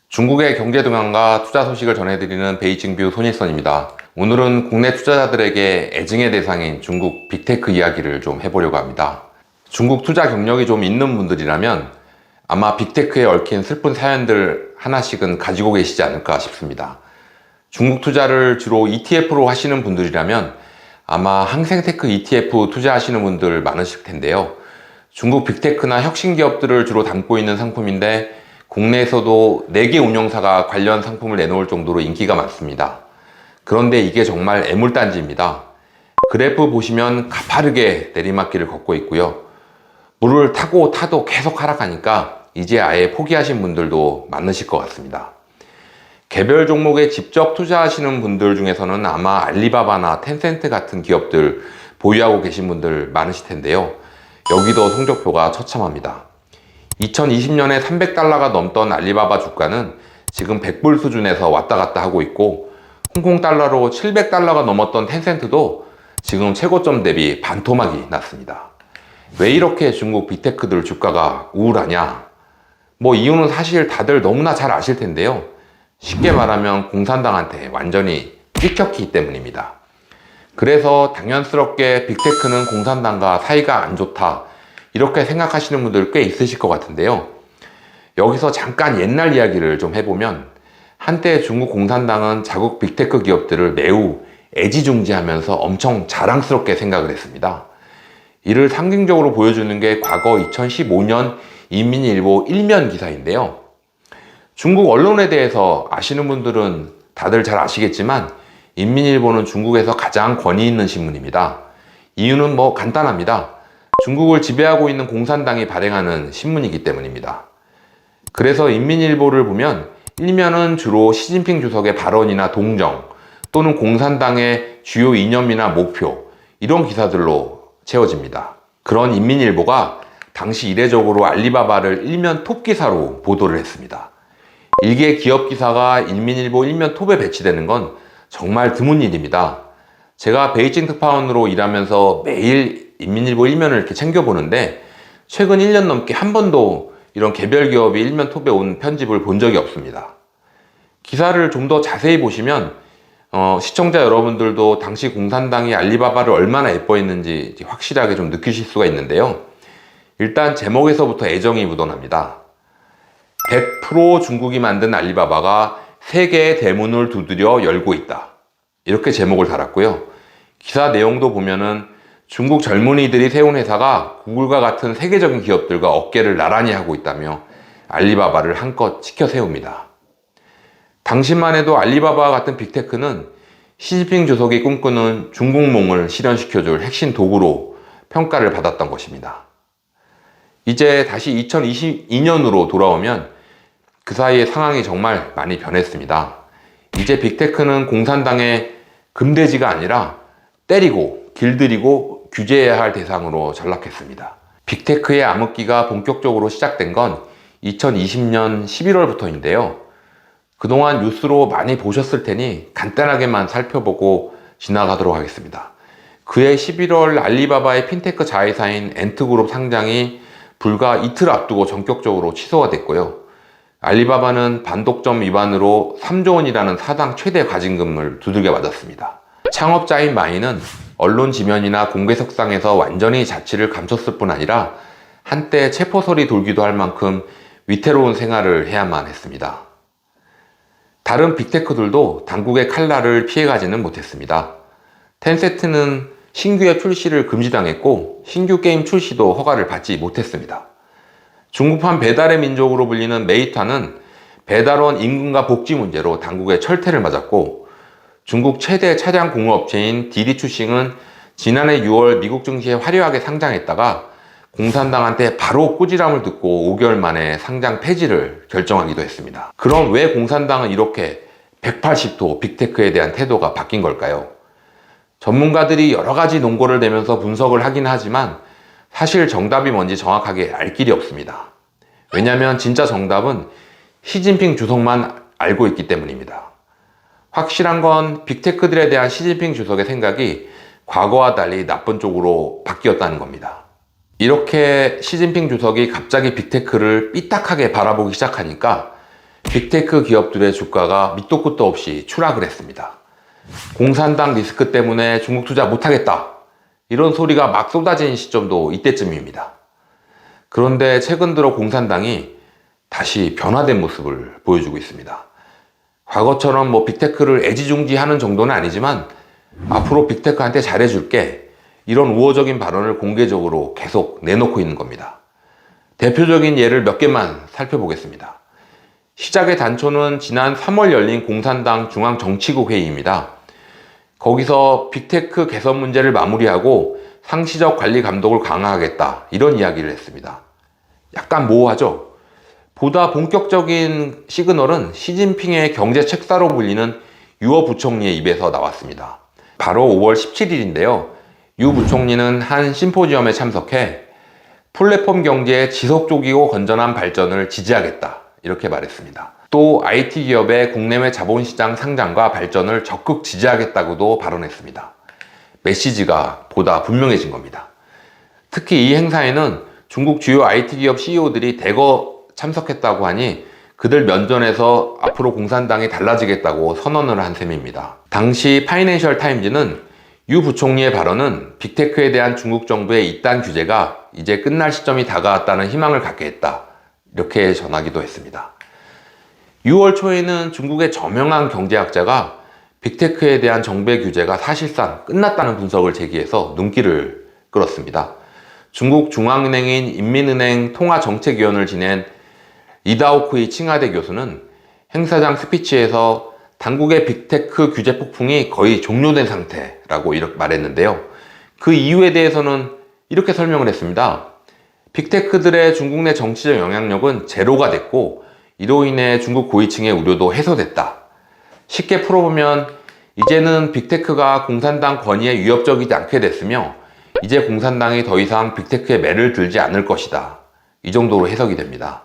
중국의 경제 동향과 투자 소식을 전해드리는 베이징뷰 손일선입니다. 오늘은 국내 투자자들에게 애증의 대상인 중국 빅테크 이야기를 좀 해보려고 합니다. 중국 투자 경력이 좀 있는 분들이라면 아마 빅테크에 얽힌 슬픈 사연들 하나씩은 가지고 계시지 않을까 싶습니다. 중국 투자를 주로 ETF로 하시는 분들이라면 아마 항생테크 ETF 투자하시는 분들 많으실 텐데요. 중국 빅테크나 혁신 기업들을 주로 담고 있는 상품인데 국내에서도 4개 운영사가 관련 상품을 내놓을 정도로 인기가 많습니다. 그런데 이게 정말 애물단지입니다. 그래프 보시면 가파르게 내리막길을 걷고 있고요. 물을 타고 타도 계속 하락하니까 이제 아예 포기하신 분들도 많으실 것 같습니다. 개별 종목에 직접 투자하시는 분들 중에서는 아마 알리바바나 텐센트 같은 기업들 보유하고 계신 분들 많으실 텐데요. 여기도 성적표가 처참합니다. 2020년에 300달러가 넘던 알리바바 주가는 지금 100불 수준에서 왔다 갔다 하고 있고, 홍콩 달러로 700달러가 넘었던 텐센트도 지금 최고점 대비 반토막이 났습니다. 왜 이렇게 중국 빅테크들 주가가 우울하냐? 이유는 사실 다들 너무나 잘 아실 텐데요. 쉽게 말하면 공산당한테 완전히 찍혔기 때문입니다. 그래서 당연스럽게 빅테크는 공산당과 사이가 안 좋다, 이렇게 생각하시는 분들 꽤 있으실 것 같은데요. 여기서 잠깐 옛날 이야기를 좀 해보면, 한때 중국 공산당은 자국 빅테크 기업들을 매우 애지중지하면서 엄청 자랑스럽게 생각을 했습니다. 이를 상징적으로 보여주는 게 과거 2015년 인민일보 일면 기사인데요. 중국 언론에 대해서 아시는 분들은 다들 잘 아시겠지만 인민일보는 중국에서 가장 권위 있는 신문입니다. 이유는 간단합니다. 중국을 지배하고 있는 공산당이 발행하는 신문이기 때문입니다. 그래서 인민일보를 보면 일면은 주로 시진핑 주석의 발언이나 동정 또는 공산당의 주요 이념이나 목표, 이런 기사들로 채워집니다. 그런 인민일보가 당시 이례적으로 알리바바를 일면 톱 기사로 보도를 했습니다. 일개 기업 기사가 인민일보 일면 톱에 배치되는 건 정말 드문 일입니다. 제가 베이징 특파원으로 일하면서 매일 인민일보 일면을 이렇게 챙겨보는데 최근 1년 넘게 한 번도 이런 개별 기업이 일면 톱에 온 편집을 본 적이 없습니다. 기사를 좀 더 자세히 보시면 시청자 여러분들도 당시 공산당이 알리바바를 얼마나 예뻐했는지 확실하게 좀 느끼실 수가 있는데요. 일단 제목에서부터 애정이 묻어납니다. 100% 중국이 만든 알리바바가 세계의 대문을 두드려 열고 있다, 이렇게 제목을 달았고요. 기사 내용도 보면은 중국 젊은이들이 세운 회사가 구글과 같은 세계적인 기업들과 어깨를 나란히 하고 있다며 알리바바를 한껏 치켜 세웁니다. 당시만 해도 알리바바와 같은 빅테크는 시진핑 주석이 꿈꾸는 중국몽을 실현시켜줄 핵심 도구로 평가를 받았던 것입니다. 이제 다시 2022년으로 돌아오면 그 사이에 상황이 정말 많이 변했습니다. 이제 빅테크는 공산당의 금돼지가 아니라 때리고 길들이고 규제해야 할 대상으로 전락했습니다. 빅테크의 암흑기가 본격적으로 시작된 건 2020년 11월부터인데요. 그동안 뉴스로 많이 보셨을 테니 간단하게만 살펴보고 지나가도록 하겠습니다. 그해 11월 알리바바의 핀테크 자회사인 엔트그룹 상장이 불과 이틀 앞두고 전격적으로 취소가 됐고요. 알리바바는 반독점 위반으로 3조 원이라는 사상 최대 과징금을 두들겨 맞았습니다. 창업자인 마이는 언론 지면이나 공개석상에서 완전히 자취를 감췄을 뿐 아니라 한때 체포설이 돌기도 할 만큼 위태로운 생활을 해야만 했습니다. 다른 빅테크들도 당국의 칼날을 피해가지는 못했습니다. 텐센트는 신규 앱 출시를 금지당했고 신규 게임 출시도 허가를 받지 못했습니다. 중국판 배달의 민족으로 불리는 메이트와는 배달원 임금과 복지 문제로 당국의 철퇴를 맞았고, 중국 최대 차량 공업체인 디디추싱은 지난해 6월 미국 증시에 화려하게 상장했다가 공산당한테 바로 꾸지람을 듣고 5개월 만에 상장 폐지를 결정하기도 했습니다. 그럼 왜 공산당은 이렇게 180도 빅테크에 대한 태도가 바뀐 걸까요? 전문가들이 여러 가지 논거를 내면서 분석을 하긴 하지만 사실 정답이 뭔지 정확하게 알 길이 없습니다. 왜냐하면 진짜 정답은 시진핑 주석만 알고 있기 때문입니다. 확실한 건 빅테크들에 대한 시진핑 주석의 생각이 과거와 달리 나쁜 쪽으로 바뀌었다는 겁니다. 이렇게 시진핑 주석이 갑자기 빅테크를 삐딱하게 바라보기 시작하니까 빅테크 기업들의 주가가 밑도 끝도 없이 추락을 했습니다. 공산당 리스크 때문에 중국 투자 못하겠다, 이런 소리가 막 쏟아진 시점도 이때쯤입니다. 그런데 최근 들어 공산당이 다시 변화된 모습을 보여주고 있습니다. 과거처럼 빅테크를 애지중지하는 정도는 아니지만 앞으로 빅테크한테 잘해줄게, 이런 우호적인 발언을 공개적으로 계속 내놓고 있는 겁니다. 대표적인 예를 몇 개만 살펴보겠습니다. 시작의 단초는 지난 3월 열린 공산당 중앙정치국 회의입니다. 거기서 빅테크 개선 문제를 마무리하고 상시적 관리 감독을 강화하겠다, 이런 이야기를 했습니다. 약간 모호하죠? 보다 본격적인 시그널은 시진핑의 경제 책사로 불리는 유어 부총리의 입에서 나왔습니다. 바로 5월 17일인데요. 유 부총리는 한 심포지엄에 참석해 플랫폼 경제의 지속적이고 건전한 발전을 지지하겠다, 이렇게 말했습니다. 또 IT 기업의 국내외 자본시장 상장과 발전을 적극 지지하겠다고도 발언했습니다. 메시지가 보다 분명해진 겁니다. 특히 이 행사에는 중국 주요 IT 기업 CEO들이 대거 참석했다고 하니 그들 면전에서 앞으로 공산당이 달라지겠다고 선언을 한 셈입니다. 당시 파이낸셜 타임즈는 유 부총리의 발언은 빅테크에 대한 중국 정부의 이단 규제가 이제 끝날 시점이 다가왔다는 희망을 갖게 했다, 이렇게 전하기도 했습니다. 6월 초에는 중국의 저명한 경제학자가 빅테크에 대한 정부의 규제가 사실상 끝났다는 분석을 제기해서 눈길을 끌었습니다. 중국 중앙은행인 인민은행 통화정책위원을 지낸 이다오쿠이 칭하대 교수는 행사장 스피치에서 당국의 빅테크 규제 폭풍이 거의 종료된 상태라고 이렇게 말했는데요. 그 이유에 대해서는 이렇게 설명을 했습니다. 빅테크들의 중국 내 정치적 영향력은 제로가 됐고 이로 인해 중국 고위층의 우려도 해소됐다. 쉽게 풀어보면 이제는 빅테크가 공산당 권위에 위협적이지 않게 됐으며 이제 공산당이 더 이상 빅테크에 매를 들지 않을 것이다, 이 정도로 해석이 됩니다.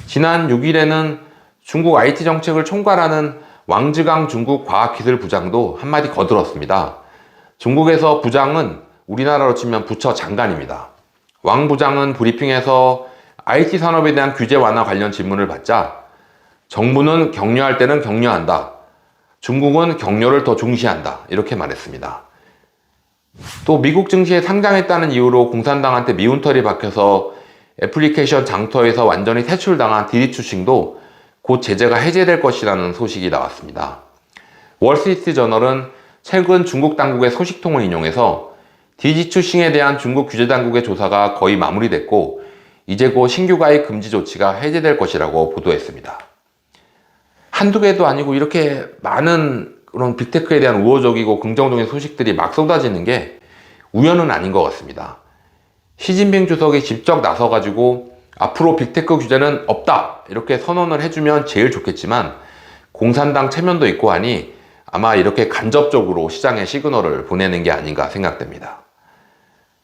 지난 6일에는 중국 IT 정책을 총괄하는 왕즈강 중국 과학기술부장도 한마디 거들었습니다. 중국에서 부장은 우리나라로 치면 부처 장관입니다. 왕 부장은 브리핑에서 IT 산업에 대한 규제 완화 관련 질문을 받자 정부는 격려할 때는 격려한다, 중국은 격려를 더 중시한다, 이렇게 말했습니다. 또 미국 증시에 상장했다는 이유로 공산당한테 미운털이 박혀서 애플리케이션 장터에서 완전히 퇴출당한 디디추싱도 곧 제재가 해제될 것이라는 소식이 나왔습니다. 월스트리트 저널은 최근 중국 당국의 소식통을 인용해서 디디추싱에 대한 중국 규제 당국의 조사가 거의 마무리됐고 이제 곧 신규 가입 금지 조치가 해제될 것이라고 보도했습니다. 한두 개도 아니고 이렇게 많은 그런 빅테크에 대한 우호적이고 긍정적인 소식들이 막 쏟아지는 게 우연은 아닌 것 같습니다. 시진핑 주석이 직접 나서가지고 앞으로 빅테크 규제는 없다, 이렇게 선언을 해주면 제일 좋겠지만 공산당 체면도 있고 하니 아마 이렇게 간접적으로 시장에 시그널을 보내는 게 아닌가 생각됩니다.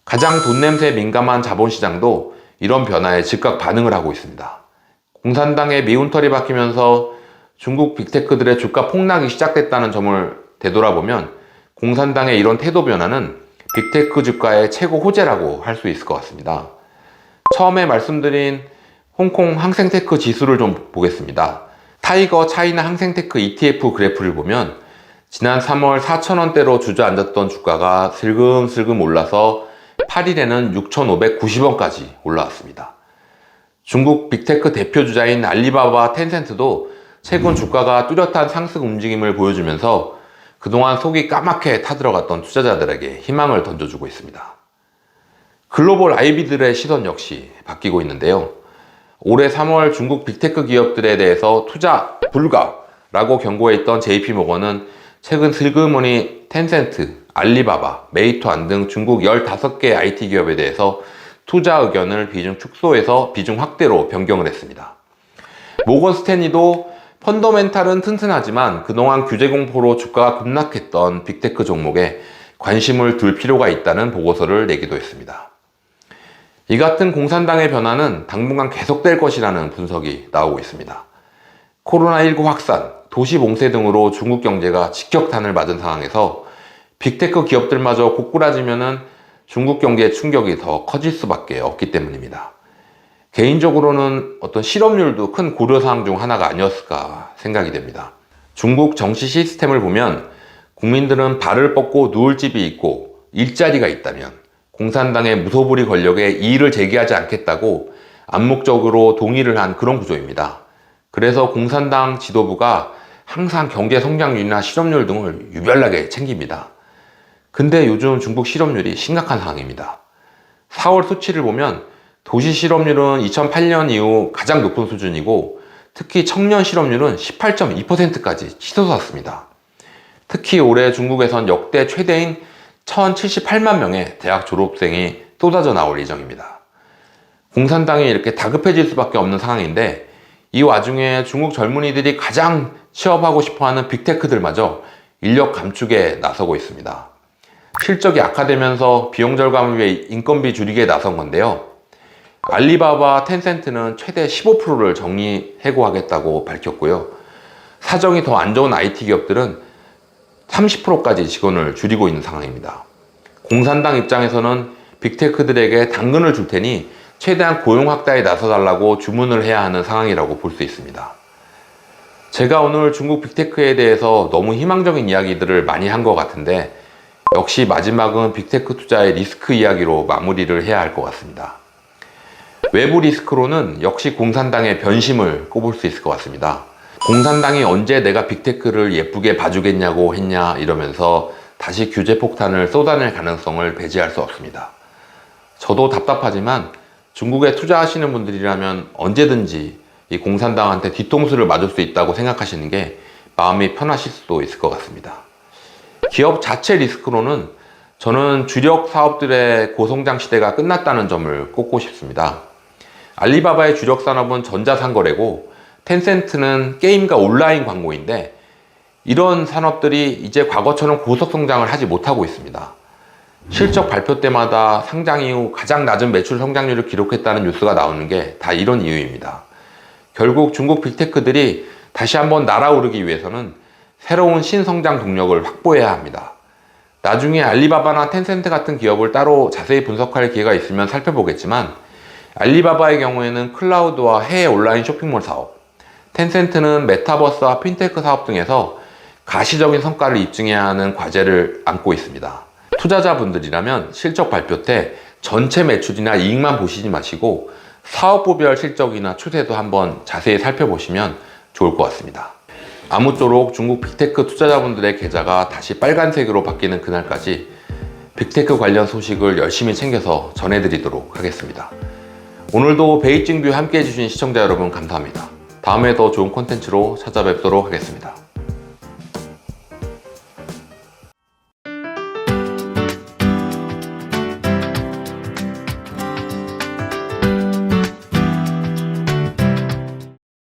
가장 돈 냄새에 민감한 자본시장도 이런 변화에 즉각 반응을 하고 있습니다. 공산당의 미운털이 박히면서 중국 빅테크들의 주가 폭락이 시작됐다는 점을 되돌아보면 공산당의 이런 태도 변화는 빅테크 주가의 최고 호재라고 할 수 있을 것 같습니다. 처음에 말씀드린 홍콩 항생테크 지수를 좀 보겠습니다. 타이거 차이나 항생테크 ETF 그래프를 보면 지난 3월 4,000원대로 주저앉았던 주가가 슬금슬금 올라서 8일에는 6,590원까지 올라왔습니다. 중국 빅테크 대표 주자인 알리바바와 텐센트도 최근 주가가 뚜렷한 상승 움직임을 보여주면서 그동안 속이 까맣게 타들어갔던 투자자들에게 희망을 던져주고 있습니다. 글로벌 IB들의 시선 역시 바뀌고 있는데요. 올해 3월 중국 빅테크 기업들에 대해서 투자 불가라고 경고했던 JP모건은 최근 슬그머니 텐센트, 알리바바, 메이투안 등 중국 15개 IT 기업에 대해서 투자 의견을 비중 축소해서 비중 확대로 변경을 했습니다. 모건 스탠리도 펀더멘탈은 튼튼하지만 그동안 규제 공포로 주가가 급락했던 빅테크 종목에 관심을 둘 필요가 있다는 보고서를 내기도 했습니다. 이 같은 공산당의 변화는 당분간 계속될 것이라는 분석이 나오고 있습니다. 코로나19 확산, 도시 봉쇄 등으로 중국 경제가 직격탄을 맞은 상황에서 빅테크 기업들마저 고꾸라지면은 중국 경제의 충격이 더 커질 수밖에 없기 때문입니다. 개인적으로는 어떤 실업률도 큰 고려사항 중 하나가 아니었을까 생각이 됩니다. 중국 정치 시스템을 보면 국민들은 발을 뻗고 누울 집이 있고 일자리가 있다면 공산당의 무소불위 권력에 이의를 제기하지 않겠다고 암묵적으로 동의를 한 그런 구조입니다. 그래서 공산당 지도부가 항상 경제 성장률이나 실업률 등을 유별나게 챙깁니다. 근데 요즘 중국 실업률이 심각한 상황입니다. 4월 수치를 보면 도시 실업률은 2008년 이후 가장 높은 수준이고 특히 청년 실업률은 18.2%까지 치솟았습니다. 특히 올해 중국에선 역대 최대인 1078만 명의 대학 졸업생이 쏟아져 나올 예정입니다. 공산당이 이렇게 다급해질 수밖에 없는 상황인데 이 와중에 중국 젊은이들이 가장 취업하고 싶어하는 빅테크들마저 인력 감축에 나서고 있습니다. 실적이 악화되면서 비용 절감을 위해 인건비 줄이기에 나선 건데요. 알리바바, 텐센트는 최대 15%를 정리해고하겠다고 밝혔고요. 사정이 더 안 좋은 IT 기업들은 30%까지 직원을 줄이고 있는 상황입니다. 공산당 입장에서는 빅테크들에게 당근을 줄 테니 최대한 고용 확대에 나서달라고 주문을 해야 하는 상황이라고 볼 수 있습니다. 제가 오늘 중국 빅테크에 대해서 너무 희망적인 이야기들을 많이 한 것 같은데 역시 마지막은 빅테크 투자의 리스크 이야기로 마무리를 해야 할 것 같습니다. 외부 리스크로는 역시 공산당의 변심을 꼽을 수 있을 것 같습니다. 공산당이 언제 내가 빅테크를 예쁘게 봐주겠냐고 했냐 이러면서 다시 규제 폭탄을 쏟아낼 가능성을 배제할 수 없습니다. 저도 답답하지만 중국에 투자하시는 분들이라면 언제든지 이 공산당한테 뒤통수를 맞을 수 있다고 생각하시는 게 마음이 편하실 수도 있을 것 같습니다. 기업 자체 리스크로는 저는 주력 사업들의 고성장 시대가 끝났다는 점을 꼽고 싶습니다. 알리바바의 주력 산업은 전자상거래고 텐센트는 게임과 온라인 광고인데 이런 산업들이 이제 과거처럼 고속성장을 하지 못하고 있습니다. 실적 발표 때마다 상장 이후 가장 낮은 매출 성장률을 기록했다는 뉴스가 나오는 게 다 이런 이유입니다. 결국 중국 빅테크들이 다시 한번 날아오르기 위해서는 새로운 신성장 동력을 확보해야 합니다. 나중에 알리바바나 텐센트 같은 기업을 따로 자세히 분석할 기회가 있으면 살펴보겠지만 알리바바의 경우에는 클라우드와 해외 온라인 쇼핑몰 사업, 텐센트는 메타버스와 핀테크 사업 등에서 가시적인 성과를 입증해야 하는 과제를 안고 있습니다. 투자자분들이라면 실적 발표 때 전체 매출이나 이익만 보시지 마시고 사업부별 실적이나 추세도 한번 자세히 살펴보시면 좋을 것 같습니다. 아무쪼록 중국 빅테크 투자자분들의 계좌가 다시 빨간색으로 바뀌는 그날까지 빅테크 관련 소식을 열심히 챙겨서 전해드리도록 하겠습니다. 오늘도 베이징 뷰 함께 해주신 시청자 여러분 감사합니다. 다음에 더 좋은 콘텐츠로 찾아뵙도록 하겠습니다.